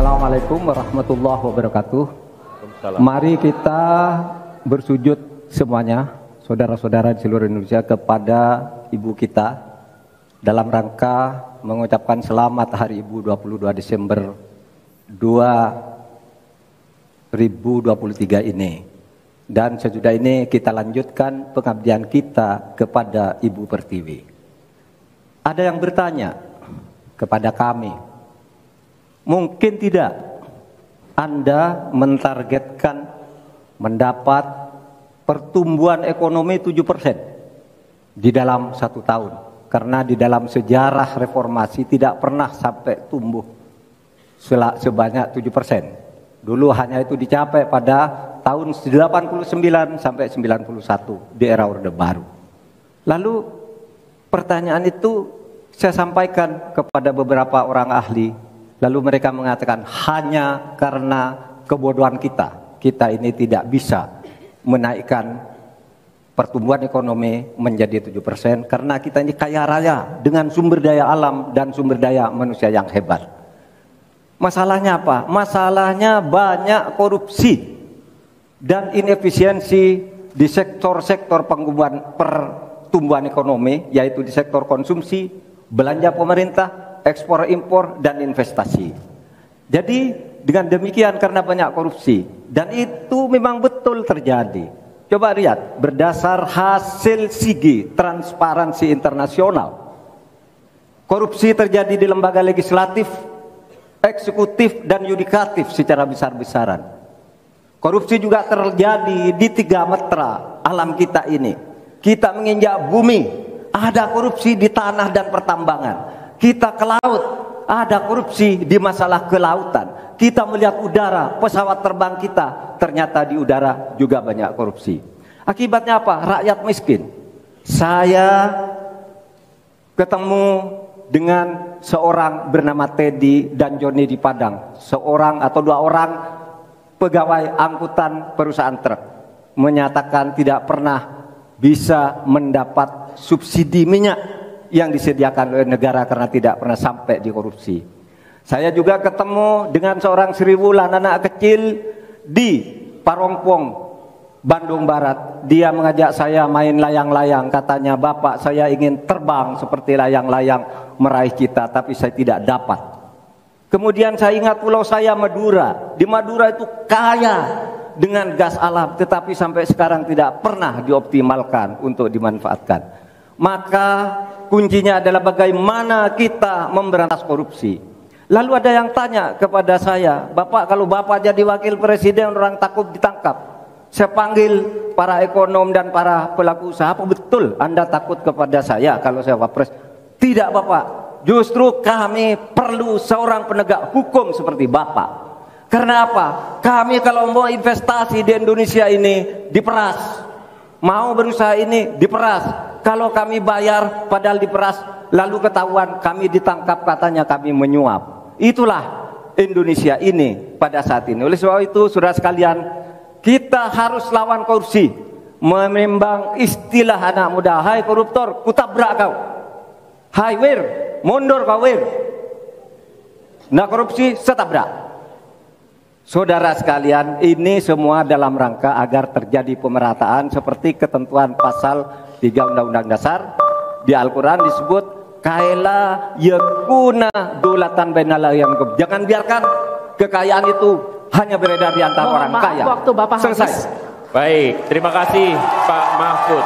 Assalamualaikum warahmatullahi wabarakatuh. Mari kita bersujud semuanya, saudara-saudara di seluruh Indonesia, kepada ibu kita dalam rangka mengucapkan selamat Hari Ibu 22 Desember 2023 ini. Dan sesudah ini kita lanjutkan pengabdian kita kepada Ibu Pertiwi. Ada yang bertanya kepada kami, mungkin tidak Anda mentargetkan mendapat pertumbuhan ekonomi 7% di dalam 1 tahun. Karena di dalam sejarah reformasi tidak pernah sampai tumbuh sebanyak 7%. Dulu hanya itu dicapai pada tahun 89 sampai 91 di era Orde Baru. Lalu pertanyaan itu saya sampaikan kepada beberapa orang ahli. Lalu mereka mengatakan hanya karena kebodohan kita ini tidak bisa menaikkan pertumbuhan ekonomi menjadi 7% karena kita ini kaya raya dengan sumber daya alam dan sumber daya manusia yang hebat. Masalahnya apa? Masalahnya banyak korupsi dan inefisiensi di sektor-sektor pertumbuhan ekonomi, yaitu di sektor konsumsi, belanja pemerintah, ekspor impor dan investasi. Jadi dengan demikian karena banyak korupsi, dan itu memang betul terjadi. Coba lihat berdasar hasil SIGI, Transparansi Internasional, korupsi terjadi di lembaga legislatif, eksekutif dan yudikatif secara besar-besaran. Korupsi juga terjadi di 3 metra alam kita ini. Kita menginjak bumi, ada korupsi di tanah dan pertambangan. Kita ke laut, ada korupsi di masalah kelautan. Kita melihat udara, pesawat terbang kita, ternyata di udara juga banyak korupsi. Akibatnya apa? Rakyat miskin. Saya ketemu dengan seorang bernama Teddy dan Joni di Padang. Seorang atau 2 orang pegawai angkutan perusahaan truk menyatakan tidak pernah bisa mendapat subsidi minyak yang disediakan oleh negara karena tidak pernah sampai di korupsi. Saya juga ketemu dengan seorang Sri Wulan, anak kecil di Parongpong, Bandung Barat. Dia mengajak saya main layang-layang. Katanya, "Bapak, saya ingin terbang seperti layang-layang meraih cita, tapi saya tidak dapat." Kemudian saya ingat pulau saya, Madura. Di Madura itu kaya dengan gas alam, tetapi sampai sekarang tidak pernah dioptimalkan untuk dimanfaatkan. Maka kuncinya adalah bagaimana kita memberantas korupsi. Lalu ada yang tanya kepada saya, "Bapak, kalau Bapak jadi wakil presiden orang takut ditangkap." Saya panggil para ekonom dan para pelaku usaha, "Apa betul Anda takut kepada saya kalau saya wapres?" "Tidak, Bapak. Justru kami perlu seorang penegak hukum seperti Bapak. Karena apa? Kami kalau mau investasi di Indonesia ini diperas. Mau berusaha ini diperas. Kalau kami bayar padahal diperas, lalu ketahuan kami ditangkap katanya kami menyuap." Itulah Indonesia ini pada saat ini. Oleh sebab itu, saudara sekalian, kita harus lawan korupsi. Menimbang istilah anak muda, "Hai koruptor, kutabrak kau. Hai wir, mundur kau wir. Nah korupsi, setabrak." Saudara sekalian, ini semua dalam rangka agar terjadi pemerataan seperti ketentuan pasal 3 Undang-Undang Dasar. Di Al-Quran disebut kaila yakuna dulatan bainal yang. Jangan biarkan kekayaan itu hanya beredar di antara orang kaya. Waktu Bapak selesai. Habis. Baik, terima kasih Pak Mahfud.